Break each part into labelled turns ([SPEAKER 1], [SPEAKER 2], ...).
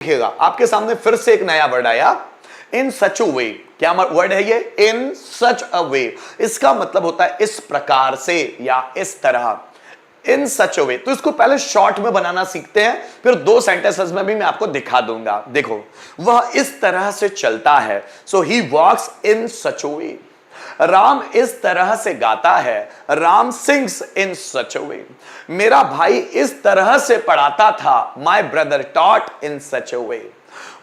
[SPEAKER 1] देखिएगा आपके सामने फिर से एक नया वर्ड आया, इन सच अ वे। क्या वर्ड है ये? इन सच अ वे। इसका मतलब होता है इस प्रकार से या इस तरह, इन सच अ वे। तो इसको पहले शॉर्ट में बनाना सीखते हैं, फिर दो सेंटेंसेस में भी मैं आपको दिखा दूंगा। देखो, वह इस तरह से चलता है, सो ही वॉक्स इन सच अ वे। राम इस तरह से गाता है, Ram sings in such a वे। मेरा भाई इस तरह से पढ़ाता था, my brother taught in such a way.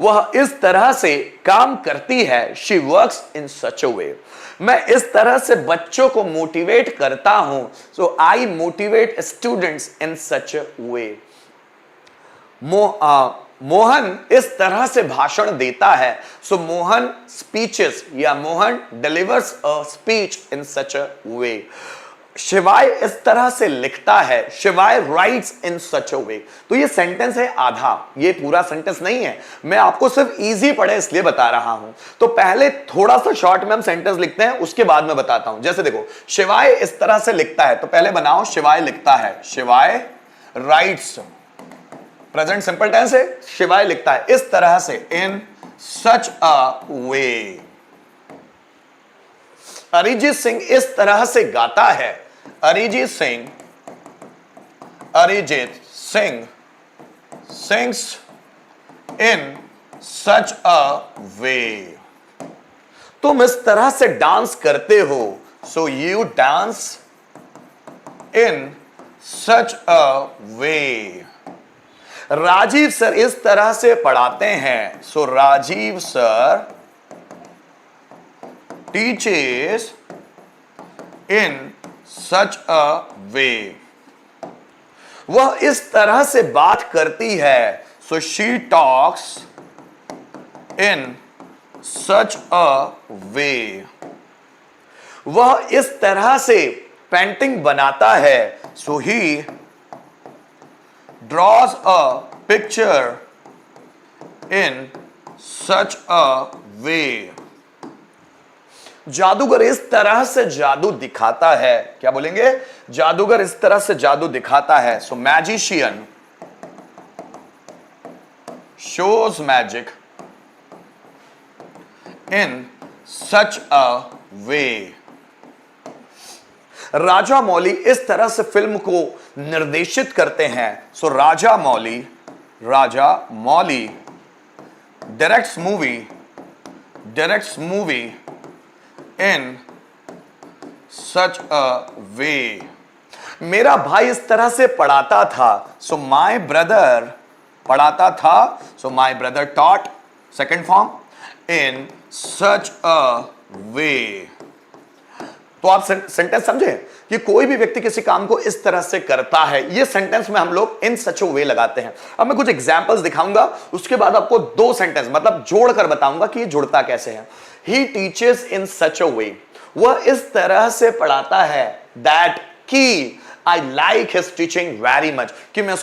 [SPEAKER 1] वह इस तरह से काम करती है, she works in such a वे। मैं इस तरह से बच्चों को मोटिवेट करता हूं, सो I motivate students in such a वे। मोहन इस तरह से भाषण देता है, सो मोहन स्पीचेस या Mohan delivers a speech in such a way. शिवाय इस तरह से लिखता है, शिवाय rights in such a way. तो ये सेंटेंस है आधा, ये पूरा सेंटेंस नहीं है, मैं आपको सिर्फ इजी पढ़े इसलिए बता रहा हूं। तो पहले थोड़ा सा शॉर्ट में हम सेंटेंस लिखते हैं, उसके बाद मैं बताता हूं। जैसे देखो, शिवाय इस तरह से लिखता है, तो पहले बनाओ शिवाय लिखता है, शिवाय राइट्स, प्रेजेंट सिंपल टेंस है, शिवाय लिखता है इस तरह से, इन सच अ वे। अरिजीत सिंह इस तरह से गाता है, Arijit Singh sings in such a way. तुम इस तरह से डांस करते हो, so you dance in such a way. Rajeev sir इस तरह से पढ़ाते हैं, so Rajeev sir teaches in such a way. वह इस तरह से बात करती है, so she talks in such a way. वह इस तरह से पेंटिंग बनाता है, सो ही draws a picture in such a way. जादूगर इस तरह से जादू दिखाता है, क्या बोलेंगे? जादूगर इस तरह से जादू दिखाता है, so magician shows magic in such a way. Raja Mouli इस तरह से फिल्म को निर्देशित करते हैं, सो राजा मौली directs movie in such a वे। मेरा भाई इस तरह से पढ़ाता था, सो माय ब्रदर पढ़ाता था, so my brother taught, second form, in such a way. तो आप सेंटेंस समझे कि कोई भी व्यक्ति किसी काम को इस तरह से करता है, ये सेंटेंस में हम लोग इन सच अ वे लगाते हैं। अब मैं कुछ एग्जांपल्स दिखाऊंगा, उसके बाद आपको दो सेंटेंस मतलब जोड़कर बताऊंगा कि ये जुड़ता कैसे है। He teaches in such a way, वह इस तरह से पढ़ाता है, दैट की I like his teaching very much, कि मैं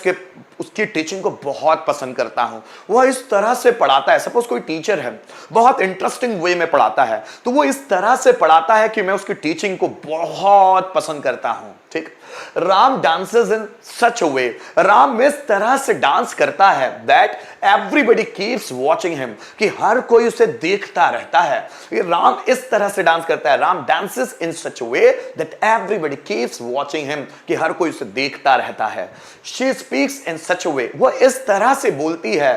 [SPEAKER 1] उसकी टीचिंग को बहुत पसंद करता हूं। वह इस तरह से पढ़ाता है, सपोज कोई टीचर है, बहुत इंटरेस्टिंग वे में पढ़ाता है, तो वो इस तरह से पढ़ाता है कि मैं उसकी टीचिंग को बहुत पसंद करता हूं। ठीक। Ram dances in such a वे, राम इस तरह से डांस करता है, that everybody keeps watching him, कि हर कोई उसे देखता रहता है। ये राम इस तरह से डांस करता है, Ram dances in such a way that everybody keeps watching him, कि हर कोई उसे देखता रहता है। She speaks in such a way, वह इस तरह से बोलती है,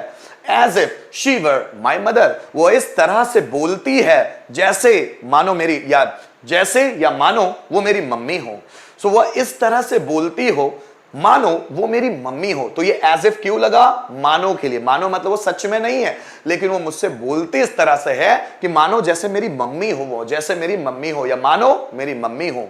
[SPEAKER 1] as if she were my mother, वो इस तरह से बोलती है जैसे मानो मेरी या मानो वो मेरी मम्मी हो। सो वह इस तरह से बोलती हो मानो वो मेरी मम्मी हो। तो ये एज इफ क्यों लगा? मानो के लिए। मानो मतलब वो सच में नहीं है, लेकिन वो मुझसे बोलती इस तरह से है कि मानो जैसे मेरी मम्मी हो, वो जैसे मेरी मम्मी हो, या मानो मेरी मम्मी हो।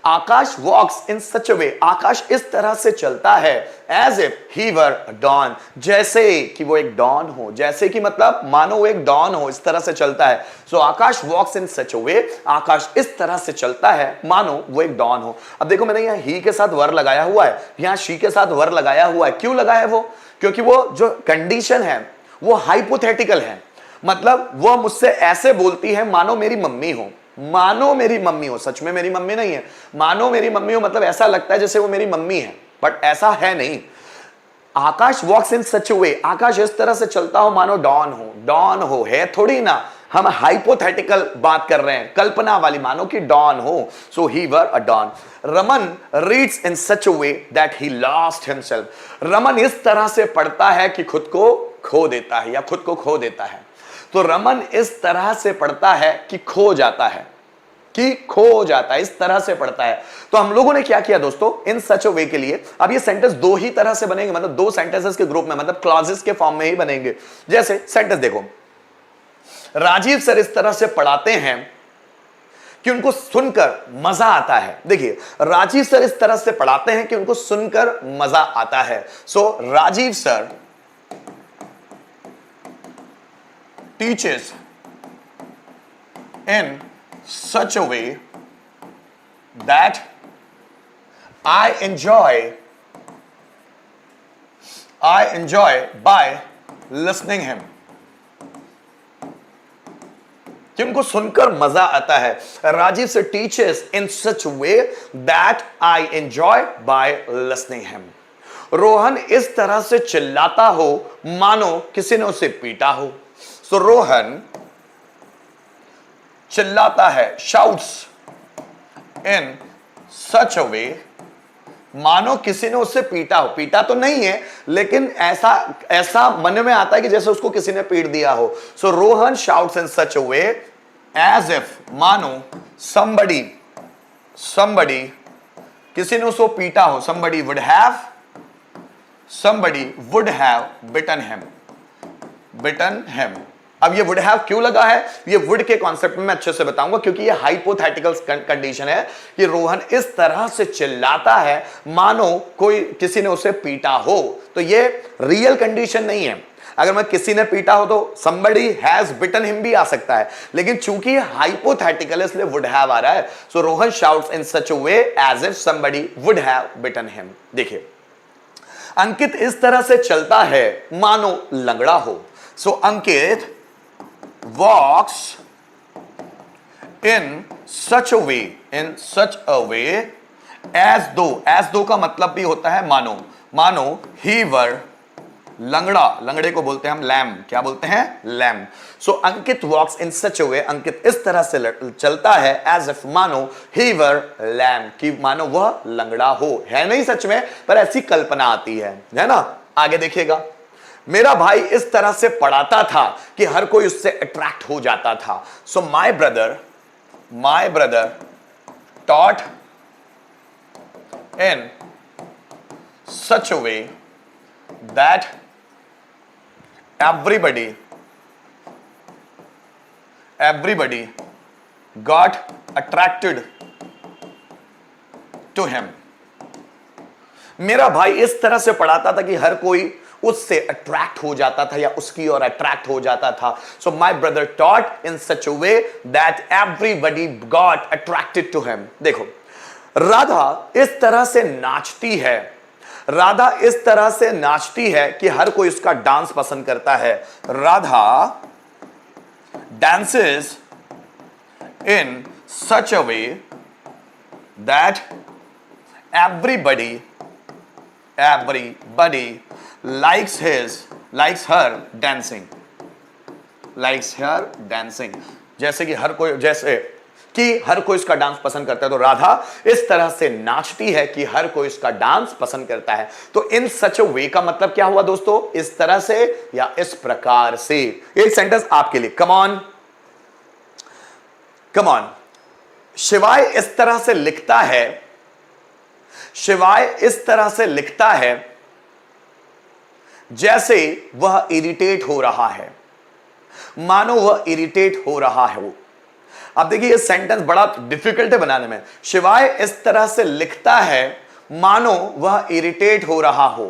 [SPEAKER 1] आकाश वॉक्स इन सच अ वे, आकाश इस तरह से चलता है, as if he were Don, जैसे कि वो एक डॉन हो, जैसे कि मतलब मानो वो एक डॉन हो, इस तरह से चलता है। सो आकाश वॉक्स इन सच अ वे, आकाश इस तरह से चलता है मानो वो एक डॉन हो। अब देखो मैंने यहाँ ही के साथ वर लगाया हुआ है, यहाँ शी के साथ वर लगाया हुआ है। क्यों लगाया वो? क्योंकि वो जो कंडीशन है वो हाइपोथेटिकल है, मतलब वो मुझसे ऐसे बोलती है मानो मेरी मम्मी हो, मानो मेरी मम्मी हो, सच में मेरी मम्मी नहीं है, मानो मेरी मम्मी हो, मतलब ऐसा लगता है जैसे वो मेरी मम्मी है, बट ऐसा है नहीं। आकाश वॉक्स इन सच वे, आकाश इस तरह से चलता हो मानो डॉन हो, डॉन हो है थोड़ी ना, हम हाइपोथेटिकल बात कर रहे हैं, कल्पना वाली, मानो कि डॉन हो। So he were a don. Raman reads in such a way that he lost himself, Raman इस तरह से पढ़ता है कि खुद को खो देता है या खुद को खो देता है। तो रमन इस तरह से पढ़ता है कि खो जाता है, कि खो जाता है, इस तरह से पढ़ता है। तो हम लोगों ने क्या किया दोस्तों, इन सच अ वे के लिए अब ये सेंटेंस दो ही तरह से बनेंगे, मतलब दो सेंटेंसेस के ग्रुप में, मतलब क्लॉजेस के फॉर्म में ही बनेंगे। जैसे सेंटेंस देखो, राजीव सर इस तरह से पढ़ाते हैं कि उनको सुनकर मजा आता है। देखिए, राजीव सर इस तरह से पढ़ाते हैं कि उनको सुनकर मजा आता है। So Rajeev sir teaches in such a way that I enjoy by listening him, कि उनको सुनकर मजा आता है। राजीव से teachers in such way that I enjoy by listening him. Rohan इस तरह से चिल्लाता हो मानो किसी ने उसे पीटा हो। सो रोहन चिल्लाता है, शाउट्स इन सच अ वे, मानो किसी ने उससे पीटा हो। पीटा तो नहीं है, लेकिन ऐसा मन में आता है कि जैसे उसको किसी ने पीट दिया हो। So Rohan shouts in such a way as if, मानो somebody किसी ने उसको पीटा हो, somebody would have bitten him। अब ये वुड हैव क्यों लगा है, ये वुड के कॉन्सेप्ट में मैं अच्छे से बताऊंगा, क्योंकि ये हाइपोथेटिकल कंडीशन है कि रोहन इस तरह से चिल्लाता है मानो कोई किसी ने उसे पीटा हो। तो ये रियल कंडीशन नहीं है। अगर मैं किसी ने पीटा हो तो somebody has bitten him भी आ सकता है, लेकिन चूंकि हाइपोथेटिकल है इसलिए वुड हैव आ रहा है। So Rohan shouts in such a way as if somebody would have bitten him। देखिए, अंकित इस तरह से चलता है मानो लंगड़ा हो। सो अंकित walks in such a way as though का मतलब भी होता है मानो he were लंगड़े को बोलते हैं हम लैम, क्या बोलते हैं, lamb. So Ankit walks in such a वे, अंकित इस तरह से चलता है एज इफ मानो ही वर लैम, कि मानो वह लंगड़ा हो। है नहीं सच में, पर ऐसी कल्पना आती है ना। आगे देखिएगा, मेरा भाई इस तरह से पढ़ाता था कि हर कोई उससे अट्रैक्ट हो जाता था। So my brother taught in such a way that everybody got attracted to him। मेरा भाई इस तरह से पढ़ाता था कि हर कोई उससे अट्रैक्ट हो जाता था या उसकी ओर अट्रैक्ट हो जाता था। So my brother taught in such a way that everybody got attracted to him. देखो, राधा इस तरह से नाचती है, राधा इस तरह से नाचती है कि हर कोई उसका डांस पसंद करता है। Radha dances in such a way that everybody likes her dancing। जैसे कि हर कोई इसका डांस पसंद करता है। तो राधा इस तरह से नाचती है कि हर कोई इसका डांस पसंद करता है। तो इन सच अ वे का मतलब क्या हुआ दोस्तों, इस तरह से या इस प्रकार से। एक सेंटेंस आपके लिए, कम ऑन। शिवाय इस तरह से लिखता है जैसे वह इरिटेट हो रहा है, मानो वह इरिटेट हो रहा है। अब देखिए, ये सेंटेंस बड़ा डिफिकल्ट है बनाने में। शिवाय इस तरह से लिखता है मानो वह इरिटेट हो रहा हो।